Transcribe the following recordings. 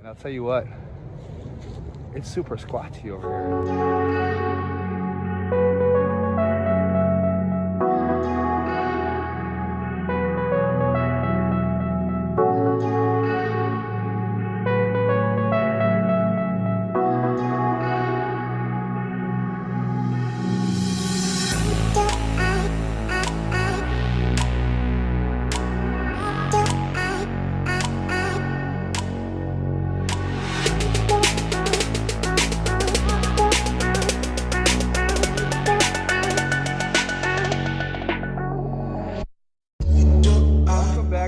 I'll tell you what, it's super squatchy over here.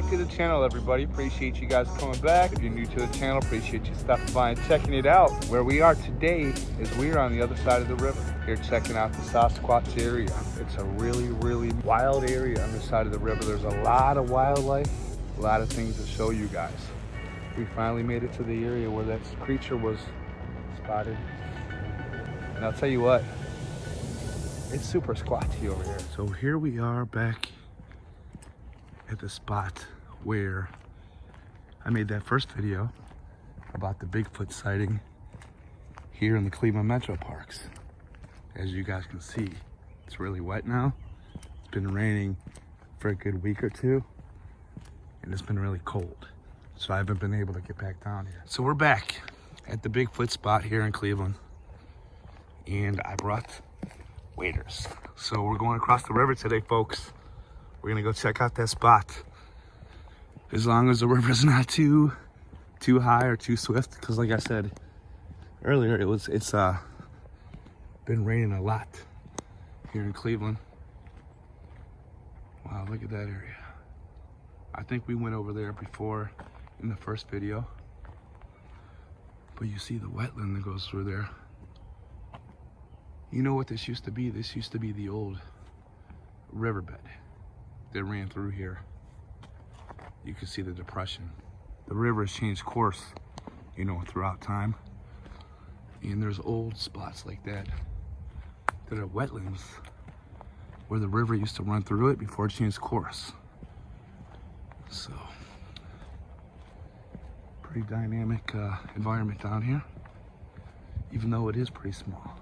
To the channel, everybody. Appreciate you guys coming back. If you're new to the channel, appreciate you stopping by and checking it out. Where we are today is we are on the other side of the river. Here checking out the Sasquatch area. It's a really wild area on the side of the river. There's a lot of wildlife, a lot of things to show you guys. We finally made it to the area where that creature was spotted. And I'll tell you what, it's super squatchy over here. So here we are back at the spot where I made that first video about the Bigfoot sighting here in the Cleveland Metro Parks. As you guys can see, it's really wet now. It's been raining for a good week or two, and it's been really cold. So I haven't been able to get back down here. So we're back at the Bigfoot spot here in Cleveland, and I brought waders. So we're going across the river today, folks. We're gonna go check out that spot. As long as the river's not too high or too swift, because like I said earlier, it's been raining a lot here in Cleveland. Wow, look at that area. I think we went over there before in the first video, but you see the wetland that goes through there. You know what this used to be? This used to be the old riverbed that ran through here. You can see the depression. The river has changed course, you know, throughout time. And there's old spots like that that are wetlands where the river used to run through it before it changed course. So, pretty dynamic environment down here, even though it is pretty small.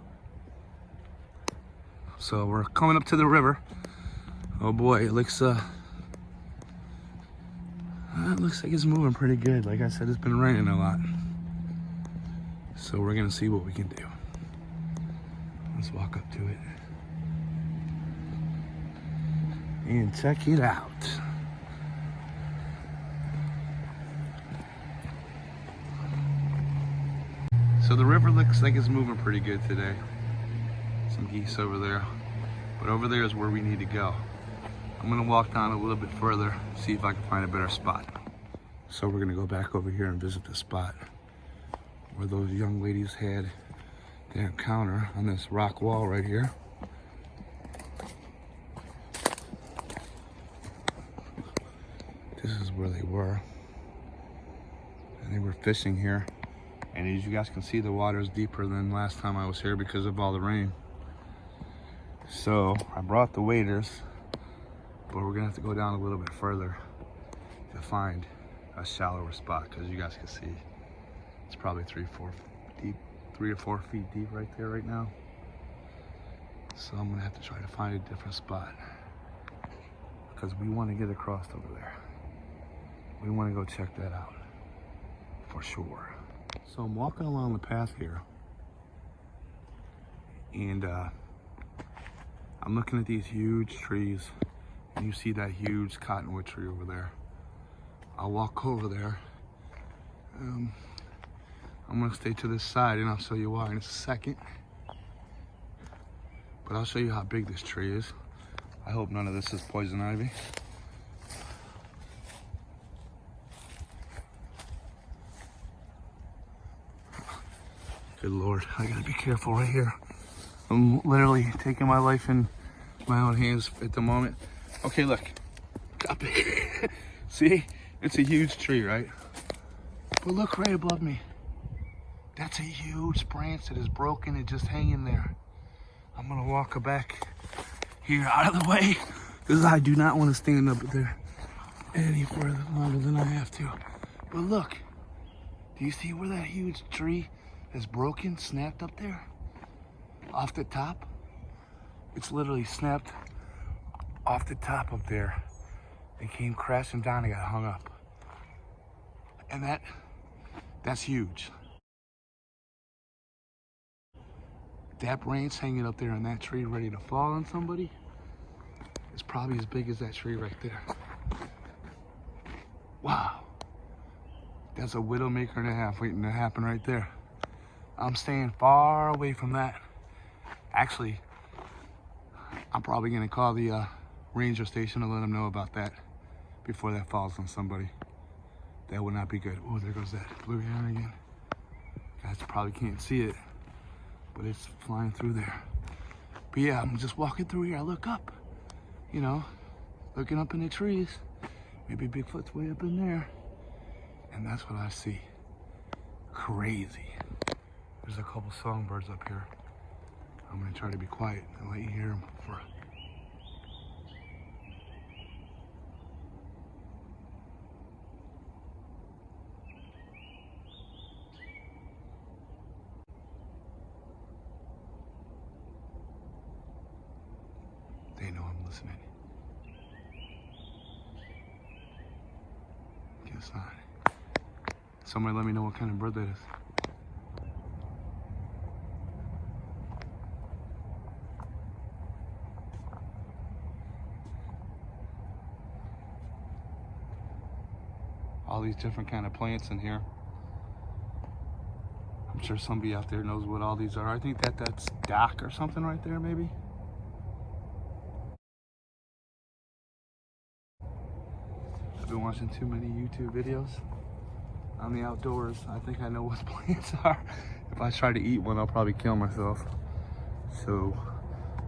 So we're coming up to the river. Oh boy, it looks like it's moving pretty good. Like I said, it's been raining a lot. So we're gonna see what we can do. Let's walk up to it and check it out. So the river looks like it's moving pretty good today. Some geese over there. But over there is where we need to go. I'm gonna walk down a little bit further, see if I can find a better spot. So we're gonna go back over here and visit the spot where those young ladies had their encounter on this rock wall right here. This is where they were. And they were fishing here. And as you guys can see, the water is deeper than last time I was here because of all the rain. So I brought the waders, but we're gonna have to go down a little bit further to find a shallower spot, because you guys can see it's probably 3 or 4 feet deep right there right now. So I'm gonna have to try to find a different spot, because we want to get across over there. We want to go check that out for sure. So I'm walking along the path here, and I'm looking at these huge trees, and you see that huge cottonwood tree over there. I'll walk over there. I'm gonna stay to this side, and I'll show you why in a second. But I'll show you how big this tree is. I hope none of this is poison ivy. Good Lord, I gotta be careful right here. I'm literally taking my life in my own hands at the moment. Okay, look. See? It's a huge tree, right? But look right above me. That's a huge branch that is broken and just hanging there. I'm gonna walk back here out of the way, because I do not want to stand up there any further longer than I have to. But look, Do you see where that huge tree is broken, snapped up there? Off the top? It's literally snapped off the top up there. It came crashing down and got hung up. And that's huge. That branch hanging up there on that tree ready to fall on somebody is probably as big as that tree right there. Wow. That's a widowmaker and a half waiting to happen right there. I'm staying far away from that. Actually, I'm probably gonna call the ranger station to let them know about that before that falls on somebody. That would not be good. Oh, there goes that blue heron again. You guys probably can't see it, but it's flying through there. But yeah, I'm just walking through here. I look up, you know, looking up in the trees. Maybe Bigfoot's way up in there. And that's what I see. Crazy. There's a couple songbirds up here. I'm gonna try to be quiet and let you hear them for. They know I'm listening. Guess not. Somebody let me know what kind of bird that is. All these different kind of plants in here. I'm sure somebody out there knows what all these are. I think that's dock or something right there, maybe. I've been watching too many YouTube videos on the outdoors. I think I know what plants are. If I try to eat one, I'll probably kill myself. So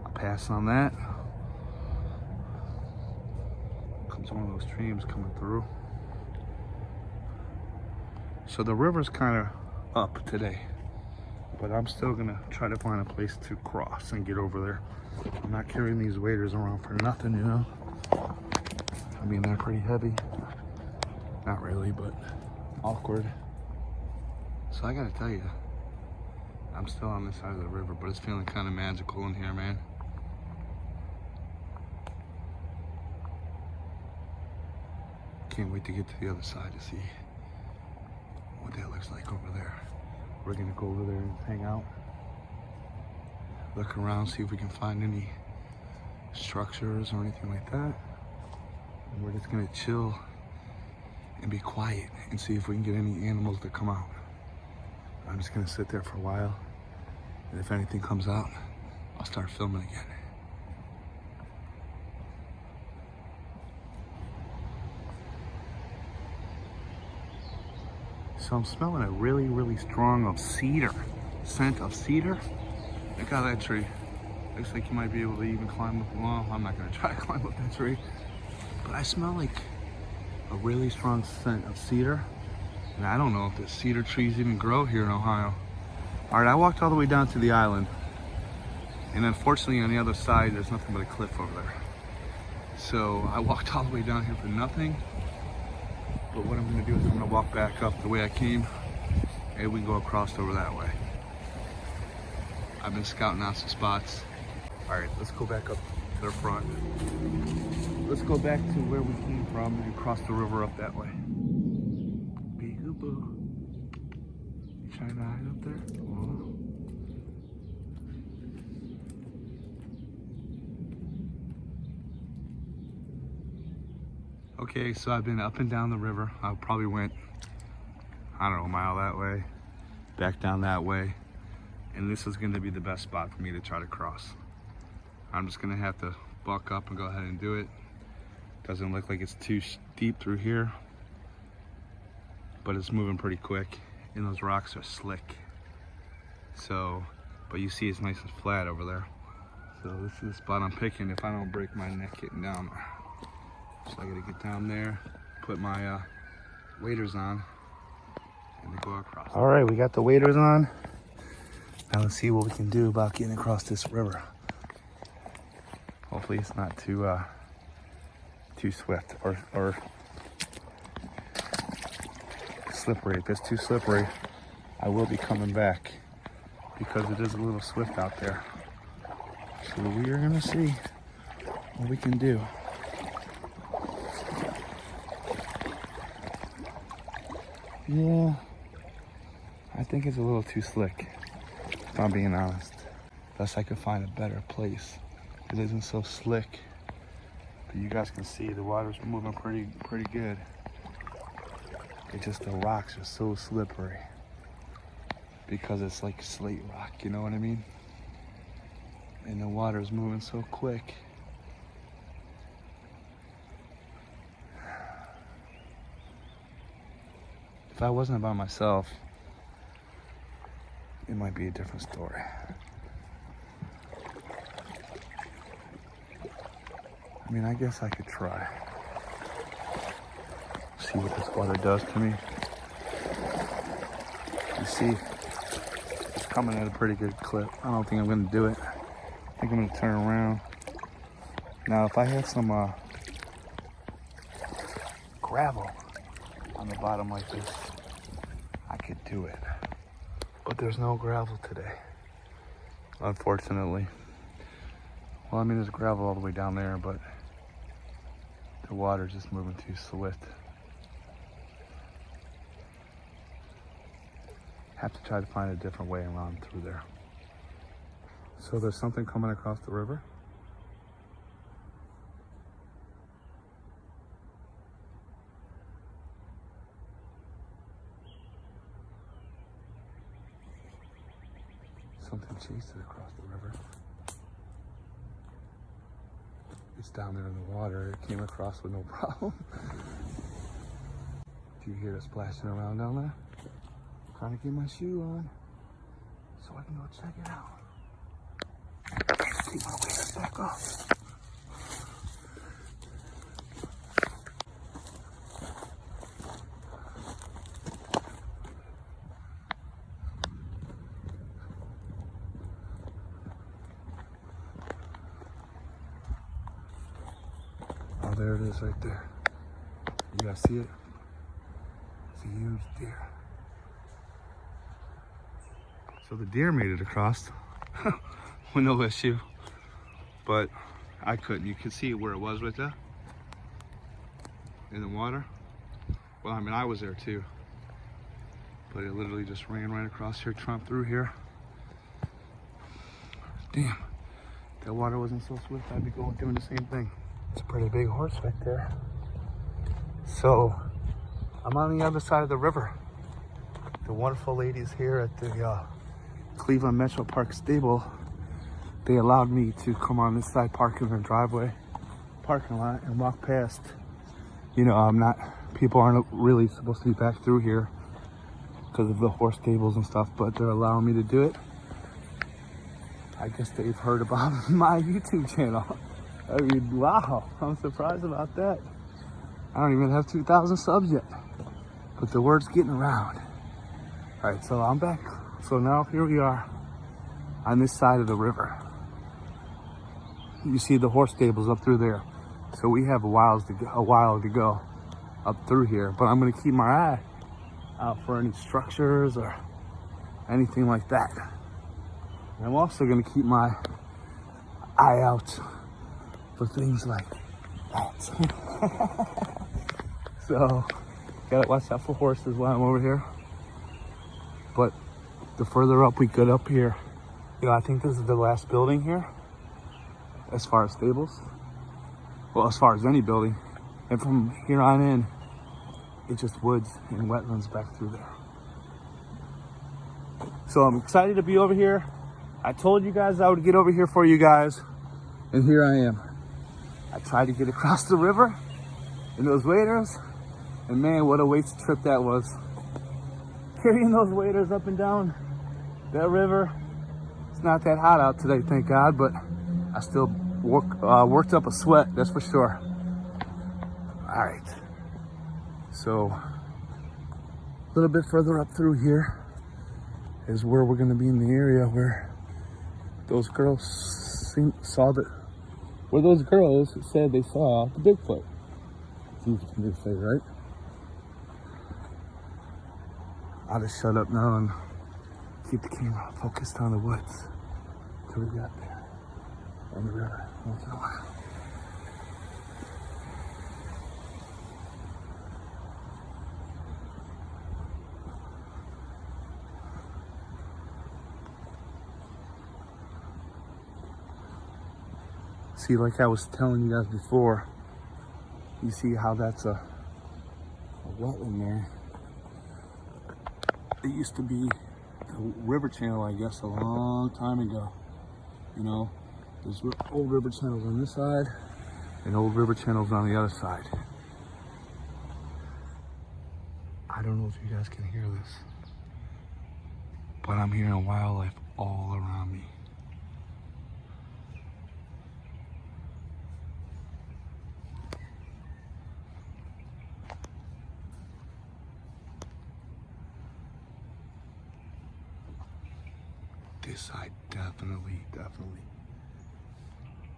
I'll pass on that. Comes one of those streams coming through. So the river's kind of up today, but I'm still gonna try to find a place to cross and get over there. I'm not carrying these waders around for nothing, you know. I mean, they're pretty heavy. Not really, but awkward. So I gotta tell you, I'm still on this side of the river, but it's feeling kind of magical in here, man. Can't wait to get to the other side to see what that looks like over there. We're gonna go over there and hang out, look around, see if we can find any structures or anything like that. And we're just gonna chill and be quiet and see if we can get any animals to come out. I'm just gonna sit there for a while, and if anything comes out, I'll start filming again. So I'm smelling a really, really strong scent of cedar. Look at that tree. Looks like you might be able to even climb up. Well, I'm not gonna try to climb up that tree, but I smell like a really strong scent of cedar. And I don't know if the cedar trees even grow here in Ohio. All right, I walked all the way down to the island, and unfortunately on the other side, there's nothing but a cliff over there. So I walked all the way down here for nothing. But what I'm gonna do is I'm gonna walk back up the way I came, and we can go across over that way. I've been scouting out some spots. All right, let's go back up to the front. Let's go back to where we came from and cross the river up that way. Peekaboo. You trying to hide up there? Oh. Okay, so I've been up and down the river. I probably went, I don't know, a mile that way, back down that way. And this is gonna be the best spot for me to try to cross. I'm just gonna have to buck up and go ahead and do it. Doesn't look like it's too deep through here, but it's moving pretty quick, and those rocks are slick. So, but you see it's nice and flat over there. So this is the spot I'm picking if I don't break my neck getting down there. So I gotta get down there, put my waders on, and then go across. All right, we got the waders on. Now let's see what we can do about getting across this river. Hopefully it's not too too swift or slippery. If it's too slippery, I will be coming back because it is a little swift out there. So we are gonna see what we can do. Yeah, I think it's a little too slick, if I'm being honest. Unless I could find a better place. It isn't so slick. But you guys can see the water's moving pretty good. It's just the rocks are so slippery. Because it's like slate rock, you know what I mean? And the water's moving so quick. If I wasn't by myself, it might be a different story. I mean, I guess I could try. See what this water does to me. You see, it's coming at a pretty good clip. I don't think I'm gonna do it. I think I'm gonna turn around. Now, if I had some gravel on the bottom like this, I could do it. But there's no gravel today, unfortunately. Well, I mean, there's gravel all the way down there, but the water's just moving too swift. Have to try to find a different way around through there. So there's something coming across the river. Something chased it across the river. It's down there in the water. It came across with no problem. Do you hear it splashing around down there? I'm trying to get my shoe on so I can go check it out. Keep my waders back off. Oh, there it is right there. You guys see it? It's a huge deer. So the deer made it across with no issue, but I couldn't. You could see where it was right there in the water. Well, I mean, I was there too, but it literally just ran right across here, tromped through here. Damn, if that water wasn't so swift, I'd be doing the same thing. It's a pretty big horse right there. So I'm on the other side of the river. The wonderful ladies here at the Cleveland Metro Park stable, they allowed me to come on this side, park in their driveway, parking lot, and walk past. You know, people aren't really supposed to be back through here because of the horse stables and stuff, but they're allowing me to do it. I guess they've heard about my YouTube channel. I mean, wow, I'm surprised about that. I don't even have 2,000 subs yet, but the word's getting around. All right, so I'm back. So now here we are on this side of the river. You see the horse stables up through there. So we have a while to go up through here, but I'm gonna keep my eye out for any structures or anything like that. And I'm also gonna keep my eye out for things like that. So, gotta watch out for horses while I'm over here. But the further up we get up here, you know, I think this is the last building here, as far as stables. Well, as far as any building. And from here on in, it's just woods and wetlands back through there. So I'm excited to be over here. I told you guys I would get over here for you guys, and here I am. I tried to get across the river in those waders, and man, what a waste trip that was. Carrying those waders up and down that river. It's not that hot out today, thank God, but I still worked up a sweat, that's for sure. All right, so a little bit further up through here is where we're gonna be in the area where those girls where those girls said they saw the Bigfoot. It's easy for me to say, right? I'll just shut up now and keep the camera focused on the woods till we got there on the river once in a while. See, like I was telling you guys before, you see how that's a wetland there. It used to be the river channel, I guess, a long time ago. You know, there's old river channels on this side and old river channels on the other side. I don't know if you guys can hear this, but I'm hearing wildlife all around me. This side definitely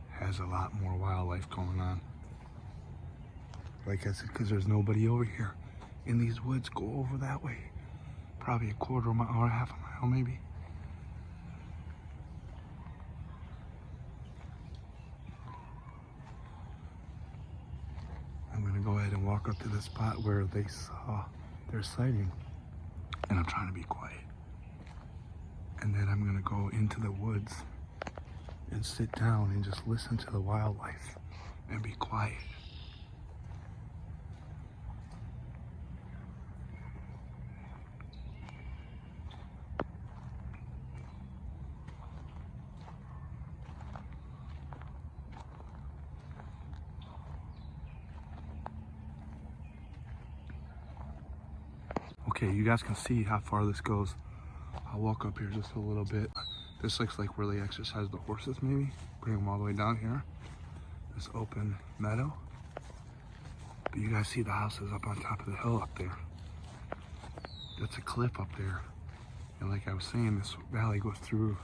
has a lot more wildlife going on. Like I said, because there's nobody over here. In these woods, go over that way. Probably a quarter of a mile or half a mile maybe. I'm gonna go ahead and walk up to the spot where they saw their sighting. And I'm trying to be quiet. And then I'm gonna go into the woods and sit down and just listen to the wildlife and be quiet. Okay, you guys can see how far this goes. I'll walk up here just a little bit. This looks like where they exercise the horses maybe. Bring them all the way down here. This open meadow. But you guys see the houses up on top of the hill up there. That's a cliff up there. And like I was saying, this valley goes through,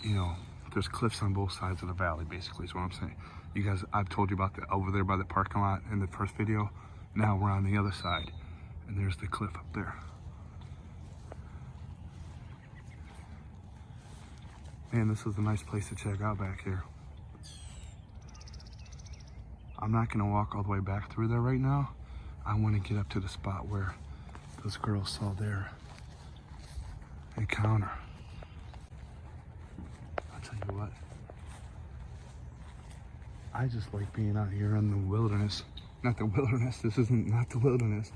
you know, there's cliffs on both sides of the valley basically is what I'm saying. You guys, I've told you about the over there by the parking lot in the first video. Now we're on the other side. And there's the cliff up there. Man, this is a nice place to check out back here. I'm not gonna walk all the way back through there right now. I wanna get up to the spot where those girls saw their encounter. I'll tell you what. I just like being out here in the wilderness. Not the wilderness, this isn't not the wilderness.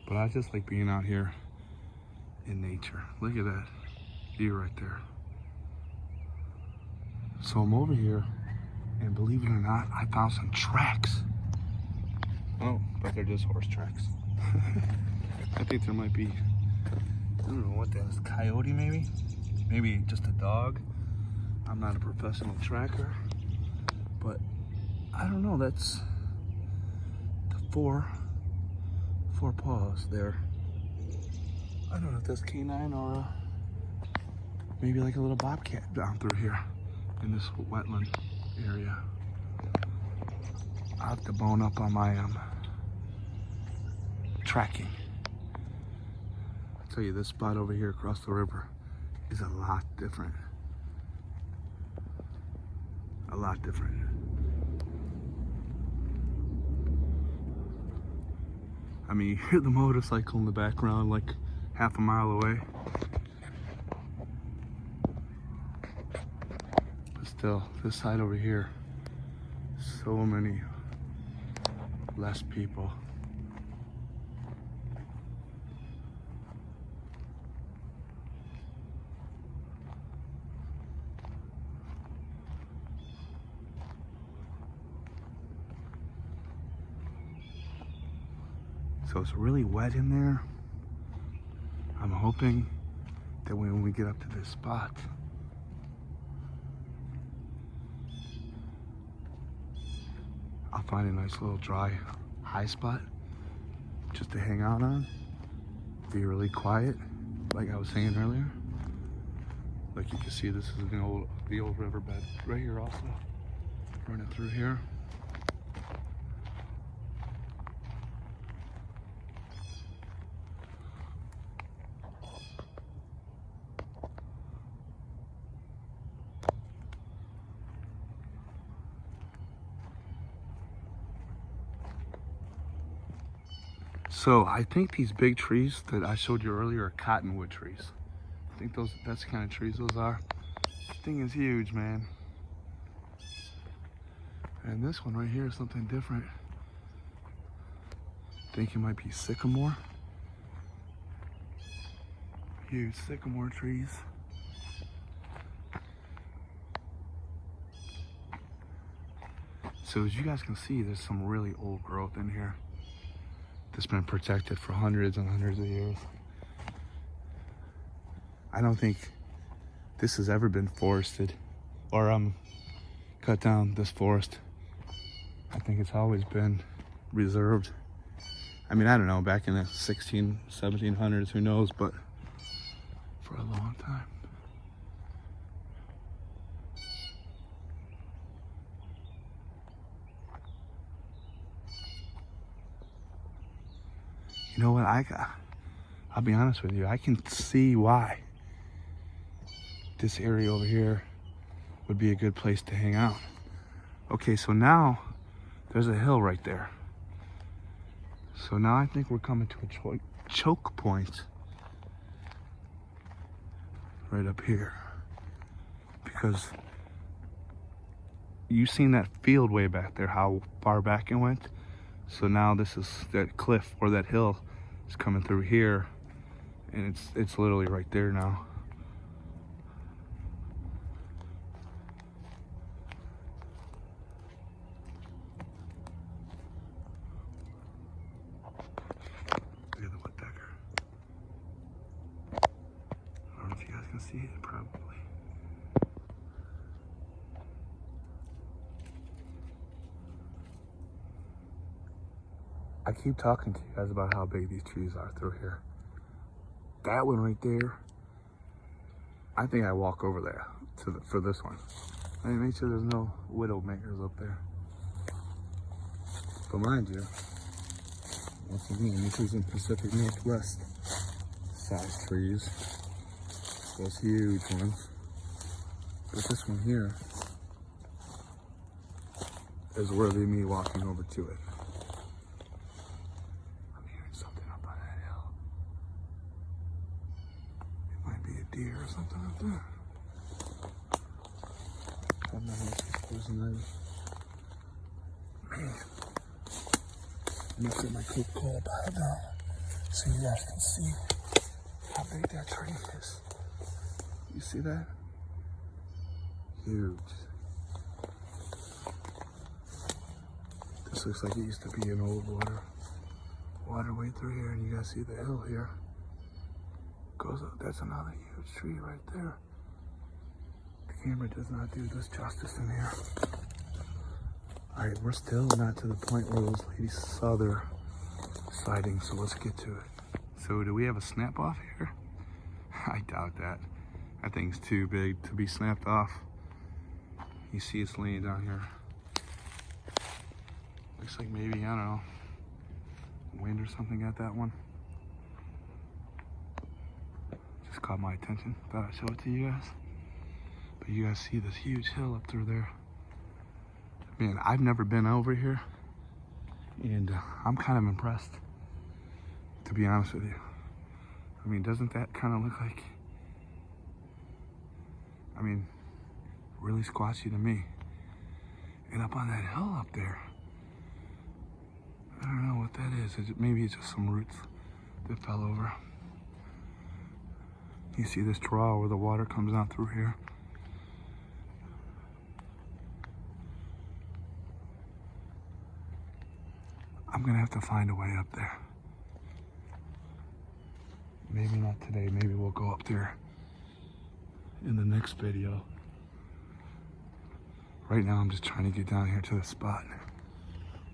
But I just like being out here in nature. Look at that view right there. So I'm over here, and believe it or not, I found some tracks. Oh, but they're just horse tracks. I think there might be, I don't know what that is, coyote maybe? Maybe just a dog. I'm not a professional tracker, but I don't know, that's the four paws there. I don't know if that's canine or maybe like a little bobcat down through here in this wetland area. I have to bone up on my tracking. I'll tell you, this spot over here across the river is a lot different. A lot different. I mean, you hear the motorcycle in the background like half a mile away. But still, this side over here, so many less people. So it's really wet in there. I'm hoping that when we get up to this spot, I'll find a nice little dry high spot just to hang out on. Be really quiet, like I was saying earlier. Like you can see, this is the old riverbed right here also, running through here. So I think these big trees that I showed you earlier are cottonwood trees. I think that's the kind of trees those are. This thing is huge, man. And this one right here is something different. I think it might be sycamore. Huge sycamore trees. So as you guys can see, there's some really old growth in here that's been protected for hundreds and hundreds of years. I don't think this has ever been forested or cut down, this forest. I think it's always been reserved. I mean, I don't know, back in the 1700s, who knows, but for a long time. You know what, I'll be honest with you, I can see why this area over here would be a good place to hang out. Okay, so now there's a hill right there. So now I think we're coming to a choke point right up here. Because you've seen that field way back there, how far back it went. So now this is that cliff or that hill is coming through here, and it's literally right there now. Look at the woodpecker. I don't know if you guys can see it, probably. I keep talking to you guys about how big these trees are through here. That one right there, I think I walk over there for this one. I mean, make sure there's no widow makers up there. But mind you, once again, this is in Pacific Northwest size trees. Those huge ones. But this one here is worthy of me walking over to it. Deer or something like that. I'm not supposed man. I'm gonna put my Coca-Cola bottle down so you guys can see how big that tree is. You see that? Huge. This looks like it used to be an old waterway through here, and you guys see the hill here. Goes up. That's another huge tree right there. The camera does not do this justice in here. All right, we're still not to the point where those ladies saw their sighting, so let's get to it. So do we have a snap off here? I doubt that. That thing's too big to be snapped off. You see it's laying down here. Looks like maybe, I don't know, wind or something at that one. Caught my attention. Thought I'd show it to you guys. But you guys see this huge hill up through there. Man, I've never been over here, and I'm kind of impressed, to be honest with you. I mean, doesn't that kind of look like, I mean, really squashy to me. And up on that hill up there, I don't know what that is. Maybe it's just some roots that fell over. You see this draw where the water comes out through here. I'm gonna have to find a way up there. Maybe not today, maybe we'll go up there in the next video. Right now I'm just trying to get down here to the spot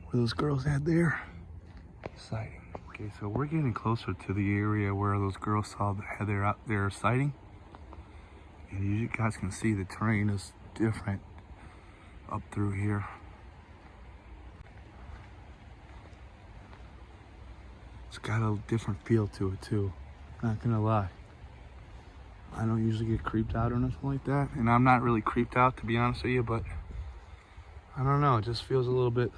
where those girls had their sighting. Okay, so we're getting closer to the area where those girls had their sighting. And you guys can see the terrain is different up through here. It's got a different feel to it too, not gonna lie. I don't usually get creeped out or nothing like that. And I'm not really creeped out, to be honest with you, but I don't know, it just feels a little bit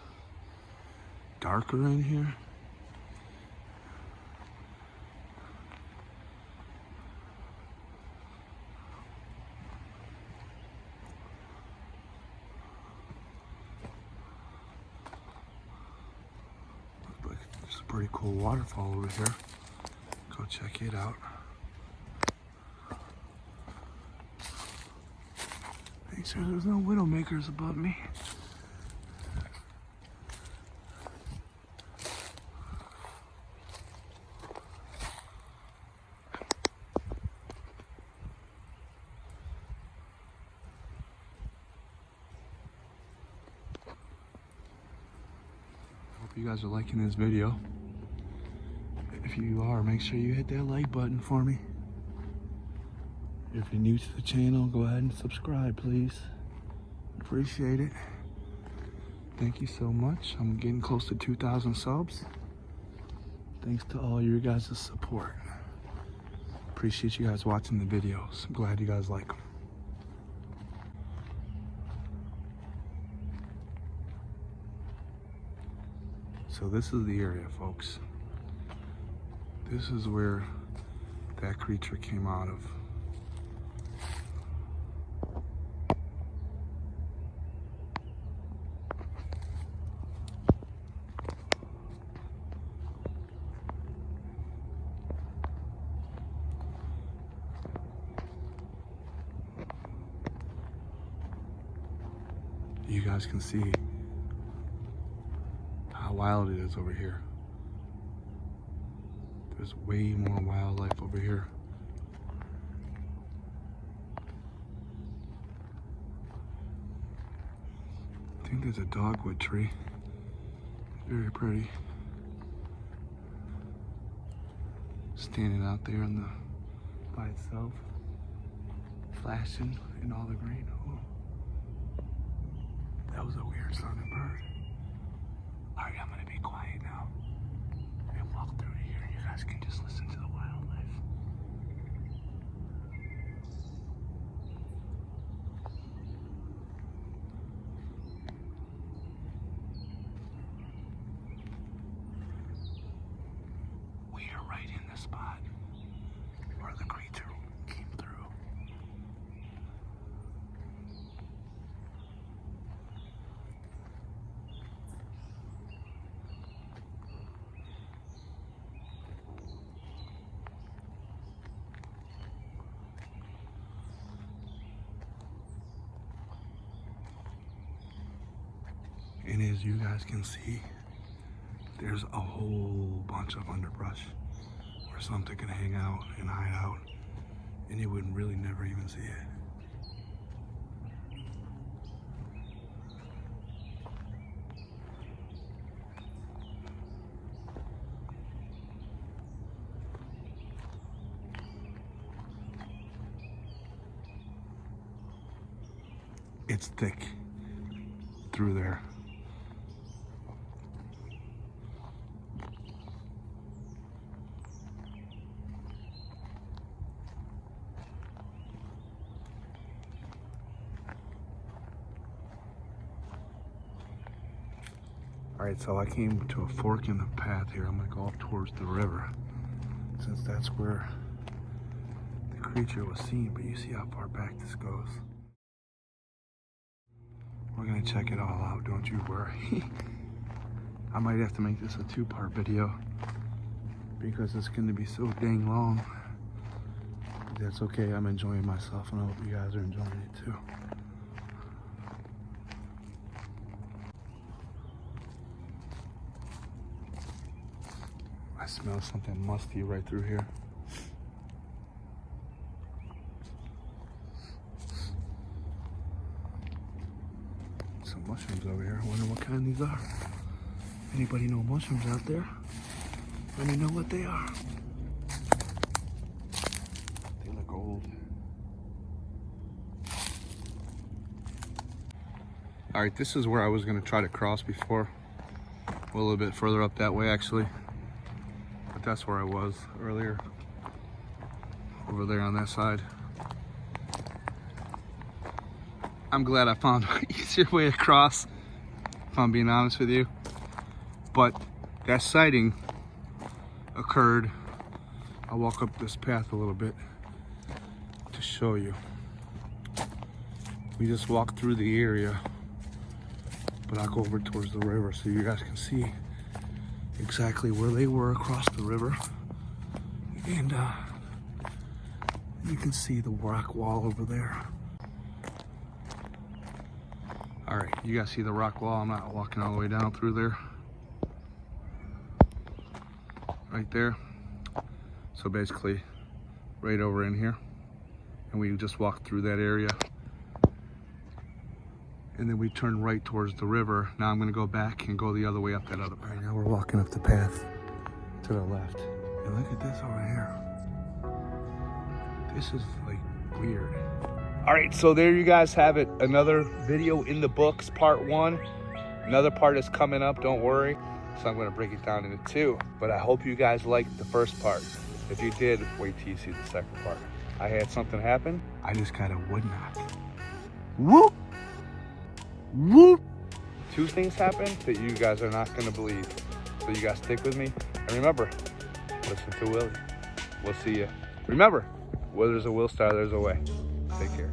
darker in here. a pretty cool waterfall over here. Go check it out. Make sure there's no widowmakers above me. Hope you guys are liking this video. If you are, make sure you hit that like button for me. If you're new to the channel, go ahead and subscribe, please. Appreciate it. Thank you so much. I'm getting close to 2,000 subs. Thanks to all your guys' support. Appreciate you guys watching the videos. I'm glad you guys like them. So this is the area, folks. This is where that creature came out of. You guys can see how wild it is over here. There's way more wildlife over here. I think there's a dogwood tree. Very pretty. Standing out there in by itself. Flashing in all the green. Oh. That was a weird sounding bird. Alright, I'm gonna be quiet now and walk through here. You guys can just listen to the wildlife. We are right in the spot where the creature came through. And as you guys can see, there's a whole bunch of underbrush where something can hang out and hide out, and you would really never even see it. It's thick through there. Alright, so I came to a fork in the path here. I'm gonna go up towards the river, since that's where the creature was seen, but you see how far back this goes. We're gonna check it all out, don't you worry. I might have to make this a two-part video because it's gonna be so dang long. But that's okay, I'm enjoying myself and I hope you guys are enjoying it too. I smell something musty right through here. Some mushrooms over here. I wonder what kind these are. Anybody know mushrooms out there? Let me know what they are. They look old. Alright, this is where I was going to try to cross before. A little bit further up that way actually. But that's where I was earlier. Over there on that side. I'm glad I found an easier way across, if I'm being honest with you. But that sighting occurred. I'll walk up this path a little bit to show you. We just walked through the area, but I'll go over towards the river so you guys can see exactly where they were across the river. And you can see the rock wall over there. All right, you guys see the rock wall? I'm not walking all the way down through there. Right there. So basically, right over in here. And we just walked through that area. And then we turn right towards the river. Now I'm gonna go back and go the other way up that other way. All right, now we're walking up the path to the left. And look at this over here. This is like weird. All right, so there you guys have it. Another video in the books, part 1. Another part is coming up, don't worry. So I'm gonna break it down into 2. But I hope you guys liked the first part. If you did, wait till you see the second part. I had something happen. I just got a wood knock. Whoop! Whoop! 2 things happened that you guys are not gonna believe. So you guys stick with me. And remember, listen to Willie. We'll see you. Remember, where there's a WILLSTAR, there's a way. Take care.